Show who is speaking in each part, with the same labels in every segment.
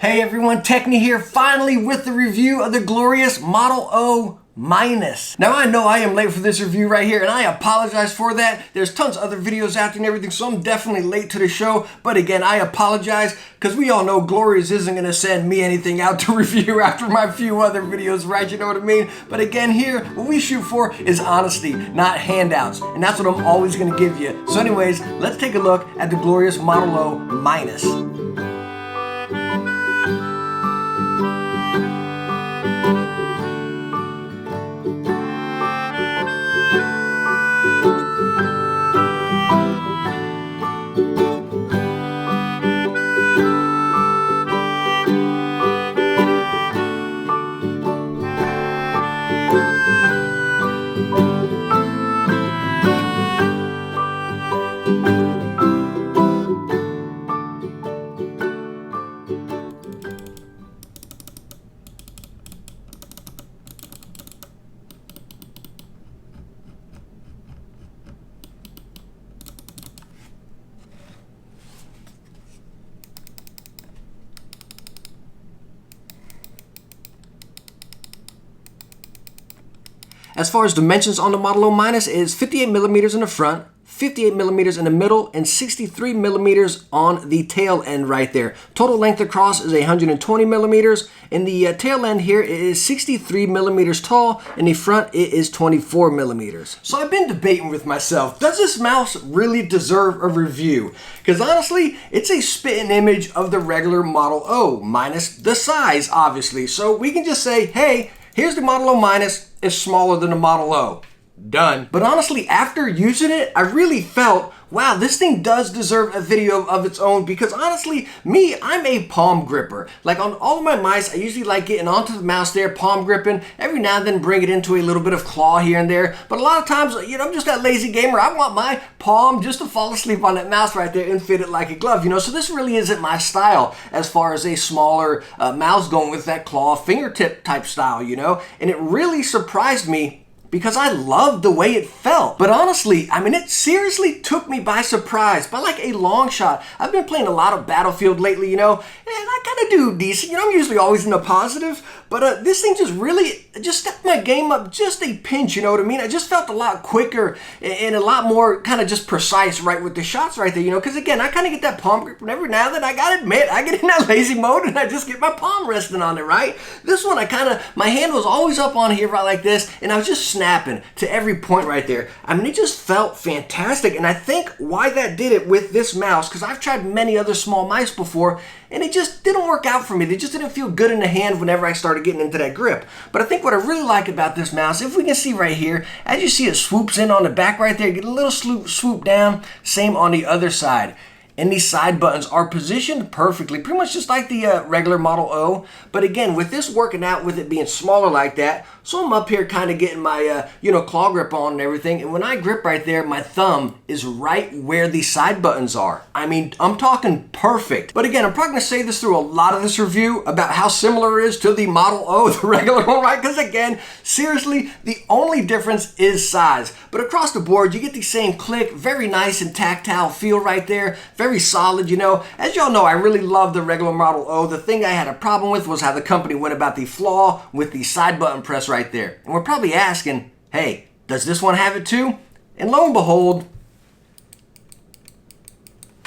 Speaker 1: Hey everyone, Techni here, finally with the review of the glorious Model O Minus. Now I know I am late for this review right here and I apologize for that. There's tons of other videos out there and everything, so I'm definitely late to the show. But again, I apologize because we all know Glorious isn't going to send me anything out to review after my few other videos, right? You know what I mean? But again, here, what we shoot for is honesty, not handouts. And that's what I'm always going to give you. So anyways, let's take a look at the glorious Model O Minus. As far as dimensions on the Model O Minus, it is 58 millimeters in the front, 58 millimeters in the middle, and 63 millimeters on the tail end right there. Total length across is 120 millimeters. In the tail end here, it is 63 millimeters tall. In the front, it is 24 millimeters. So I've been debating with myself, does this mouse really deserve a review? Because honestly, it's a spitting image of the regular Model O, minus the size, obviously. So we can just say, hey, here's the Model O Minus, it's smaller than the Model O. Done. But honestly, after using it, I really felt, wow, this thing does deserve a video of its own because honestly, me, I'm a palm gripper. Like on all of my mice, I usually like getting onto the mouse there, palm gripping, every now and then bring it into a little bit of claw here and there. But a lot of times, you know, I'm just that lazy gamer. I want my palm just to fall asleep on that mouse right there and fit it like a glove, you know? So this really isn't my style as far as a smaller mouse going with that claw fingertip type style, you know? And it really surprised me because I loved the way it felt. But honestly, I mean, it seriously took me by surprise, by like a long shot. I've been playing a lot of Battlefield lately, you know, and I kind of do decent. You know, I'm usually always in the positive, but this thing just stepped my game up just a pinch, you know what I mean? I just felt a lot quicker and a lot more kind of just precise right with the shots right there, you know, because again, I kind of get that palm grip and every now and then I gotta admit, I get in that lazy mode and I just get my palm resting on it, right? This one, my hand was always up on here right like this and I was just snapping to every point right there. I mean, it just felt fantastic. And I think why that did it with this mouse, because I've tried many other small mice before, and it just didn't work out for me. They just didn't feel good in the hand whenever I started getting into that grip. But I think what I really like about this mouse, if we can see right here, as you see it swoops in on the back right there, get a little swoop down, same on the other side. And these side buttons are positioned perfectly, pretty much just like the regular Model O. But again, with this working out, with it being smaller like that, so I'm up here kind of getting my, claw grip on and everything. And when I grip right there, my thumb is right where the side buttons are. I mean, I'm talking perfect. But again, I'm probably going to say this through a lot of this review about how similar it is to the Model O, the regular one, right? Because again, seriously, the only difference is size. But across the board, you get the same click, very nice and tactile feel right there. Very solid, you know. As y'all know, I really love the regular Model O. The thing I had a problem with was how the company went about the flaw with the side button press right there. And we're probably asking, hey, does this one have it too? And lo and behold,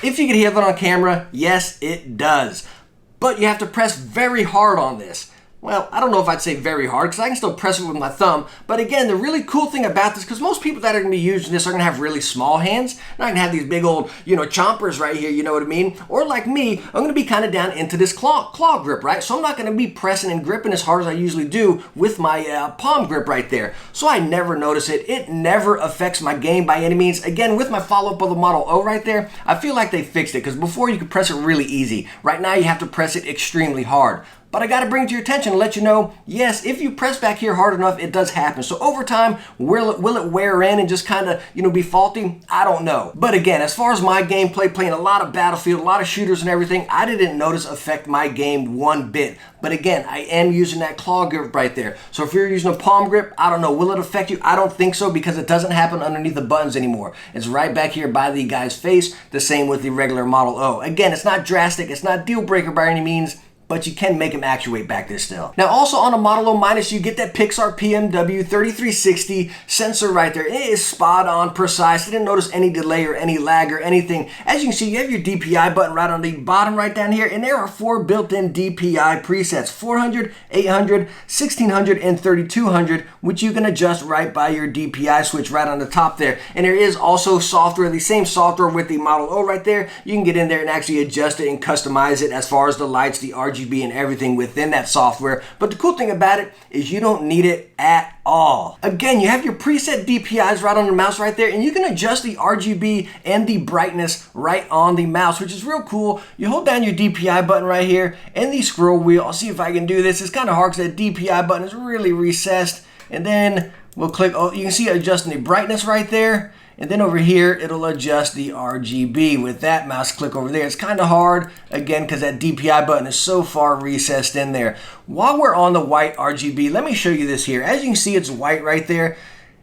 Speaker 1: if you can hear that on camera, yes, it does. But you have to press very hard on this. Well, I don't know if I'd say very hard because I can still press it with my thumb. But again, the really cool thing about this, because most people that are going to be using this are going to have really small hands. They're not going to have these big old, chompers right here, you know what I mean? Or like me, I'm going to be kind of down into this claw grip, right? So I'm not going to be pressing and gripping as hard as I usually do with my palm grip right there. So I never notice it. It never affects my game by any means. Again, with my follow-up of the Model O right there, I feel like they fixed it because before you could press it really easy. Right now you have to press it extremely hard. But I got to bring it to your attention and let you know, yes, if you press back here hard enough, it does happen. So over time, will it wear in and just kind of, be faulty? I don't know. But again, as far as my gameplay, playing a lot of Battlefield, a lot of shooters and everything, I didn't notice affect my game one bit. But again, I am using that claw grip right there. So if you're using a palm grip, I don't know, will it affect you? I don't think so because it doesn't happen underneath the buttons anymore. It's right back here by the guy's face, the same with the regular Model O. Again, it's not drastic, it's not deal breaker by any means, but you can make them actuate back there still. Now also on the Model O minus, you get that Pixar PMW 3360 sensor right there. It is spot on, precise. I didn't notice any delay or any lag or anything. As you can see, you have your DPI button right on the bottom right down here, and there are 4 built-in DPI presets, 400, 800, 1600, and 3200, which you can adjust right by your DPI switch right on the top there. And there is also software, the same software with the Model O right there. You can get in there and actually adjust it and customize it as far as the lights, the RGB, and everything within that software. But the cool thing about it is you don't need it at all. Again, you have your preset DPIs right on the mouse right there, and you can adjust the RGB and the brightness right on the mouse, which is real cool. You hold down your DPI button right here and the scroll wheel. I'll see if I can do this. It's kind of hard because that DPI button is really recessed. And then we'll click, oh, you can see adjusting the brightness right there. And then over here, it'll adjust the RGB with that mouse click over there. It's kind of hard, again, because that DPI button is so far recessed in there. While we're on the white RGB, let me show you this here. As you can see, it's white right there.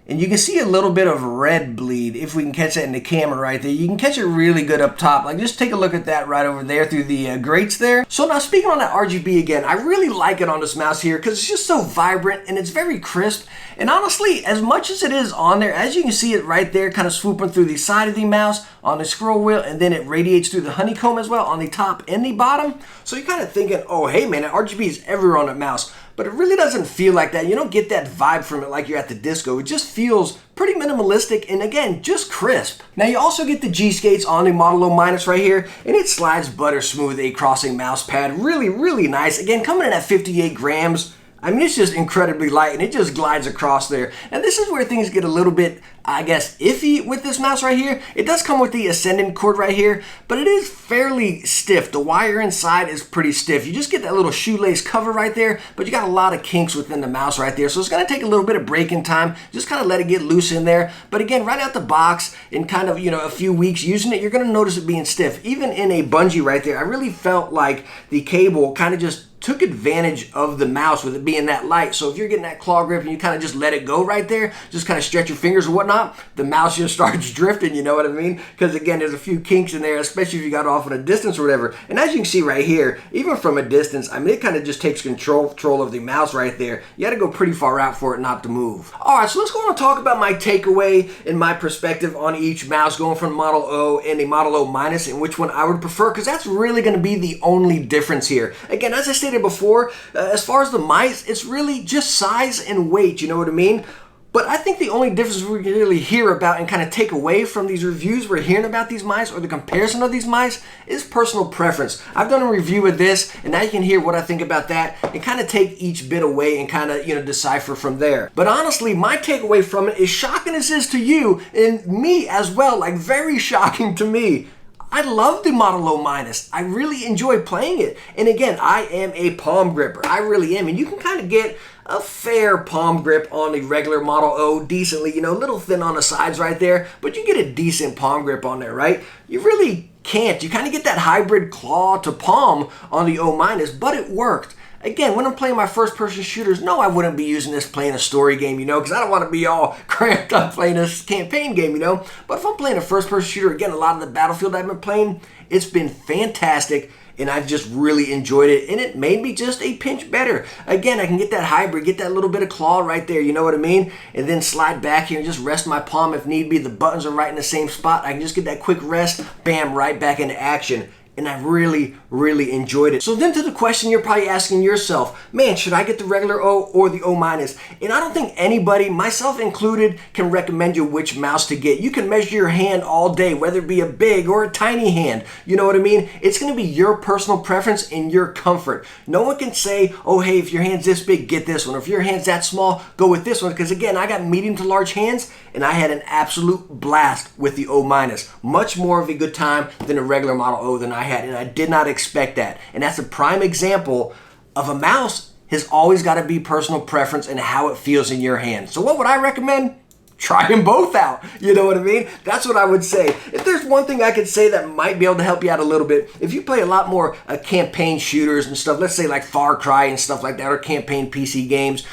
Speaker 1: And you can see a little bit of red bleed, if we can catch that in the camera right there. You can catch it really good up top. Like, just take a look at that right over there through the grates there. So now speaking on that RGB again, I really like it on this mouse here because it's just so vibrant and it's very crisp. And honestly, as much as it is on there, as you can see it right there kind of swooping through the side of the mouse on the scroll wheel, and then it radiates through the honeycomb as well on the top and the bottom. So you're kind of thinking, oh, hey man, that RGB is everywhere on that mouse. But it really doesn't feel like that. You don't get that vibe from it like you're at the disco. It just feels pretty minimalistic and again, just crisp. Now you also get the G-Skates on the Model O minus right here, and it slides butter smooth across a mouse pad. Really, really nice. Again, coming in at 58 grams. I mean, it's just incredibly light and it just glides across there. And this is where things get a little bit, I guess, iffy with this mouse right here. It does come with the ascendant cord right here, but it is fairly stiff. The wire inside is pretty stiff. You just get that little shoelace cover right there, but you got a lot of kinks within the mouse right there. So it's gonna take a little bit of break-in time. Just kind of let it get loose in there. But again, right out the box, in kind of, a few weeks using it, you're gonna notice it being stiff. Even in a bungee right there, I really felt like the cable kind of just took advantage of the mouse with it being that light. So if you're getting that claw grip and you kind of just let it go right there, just kind of stretch your fingers or whatnot, the mouse just starts drifting, you know what I mean? Because again, there's a few kinks in there, especially if you got off at a distance or whatever. And as you can see right here, even from a distance, I mean, it kind of just takes control of the mouse right there. You got to go pretty far out for it not to move. All right, so let's go on and talk about my takeaway and my perspective on each mouse, going from Model O and the Model O minus, and which one I would prefer, because that's really going to be the only difference here. Again, as I stated before, as far as the mice, it's really just size and weight, you know what I mean? But I think the only difference we really hear about and kind of take away from these reviews we're hearing about these mice, or the comparison of these mice, is personal preference. I've done a review of this, and now you can hear what I think about that and kind of take each bit away and kind of, decipher from there. But honestly, my takeaway from it, is shocking as is to you, and me as well, like very shocking to me, I love the Model O minus. I really enjoy playing it. And again, I am a palm gripper. I really am. And you can kind of get a fair palm grip on the regular Model O decently, a little thin on the sides right there, but you get a decent palm grip on there, right? You really can't. You kind of get that hybrid claw to palm on the O minus, but it worked. Again, when I'm playing my first-person shooters, no, I wouldn't be using this playing a story game, because I don't want to be all cramped up playing a campaign game, But if I'm playing a first-person shooter, again, a lot of the Battlefield I've been playing, it's been fantastic, and I've just really enjoyed it, and it made me just a pinch better. Again, I can get that hybrid, get that little bit of claw right there, you know what I mean? And then slide back here and just rest my palm if need be. The buttons are right in the same spot. I can just get that quick rest, bam, right back into action. And I really, really enjoyed it. So then to the question you're probably asking yourself, man, should I get the regular O or the O minus? And I don't think anybody, myself included, can recommend you which mouse to get. You can measure your hand all day, whether it be a big or a tiny hand. You know what I mean? It's gonna be your personal preference and your comfort. No one can say, oh, hey, if your hand's this big, get this one. Or if your hand's that small, go with this one. Because again, I got medium to large hands, and I had an absolute blast with the O minus. Much more of a good time than a regular Model O than I had, and I did not expect that. And that's a prime example of a mouse has always got to be personal preference and how it feels in your hand. So what would I recommend? try them both out. You know what I mean? That's what I would say. If there's one thing I could say that might be able to help you out a little bit, if you play a lot more campaign shooters and stuff, let's say like Far Cry and stuff like that, or campaign PC games,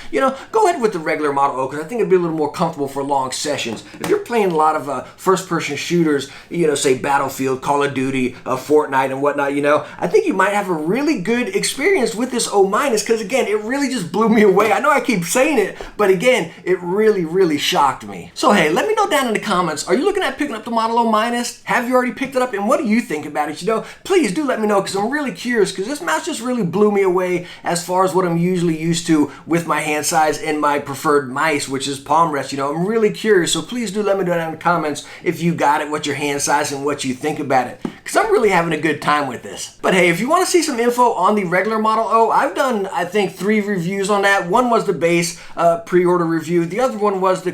Speaker 1: go ahead with the regular Model O, because I think it'd be a little more comfortable for long sessions. If you're playing a lot of first-person shooters, say Battlefield, Call of Duty, Fortnite, and whatnot, I think you might have a really good experience with this O-, because again, it really just blew me away. I know I keep saying it, but again, it really, really shocked me. So hey, let me know down in the comments, are you looking at picking up the Model O-? Have you already picked it up, and what do you think about it? Please do let me know, because I'm really curious, because this mouse just really blew me away as far as what I'm usually used to with my hand size and my preferred mice, which is palm rest. I'm really curious, so please do let me know down in the comments if you got it, what your hand size, and what you think about it, because I'm really having a good time with this. But hey, if you want to see some info on the regular Model O, I've done, I think, 3 reviews on that. One was the base pre-order review. The other one was the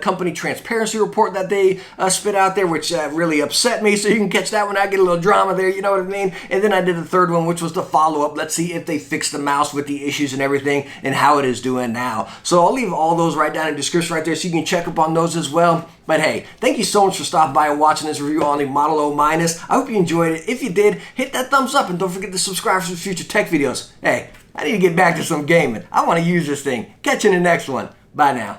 Speaker 1: company transparency report that they spit out there, which really upset me, so you can catch that one. I get a little drama there, you know what I mean? And then I did the third one, which was the follow-up. Let's see if they fixed the mouse with the issues and everything, and how it is doing now. So I'll leave all those right down in the description right there, so you can check up on those as well. But hey, thank you so much for stopping by and watching this review on the Model O-. I hope you enjoyed it. If you did, hit that thumbs up, and don't forget to subscribe for future tech videos. Hey, I need to get back to some gaming. I want to use this thing. Catch you in the next one. Bye now.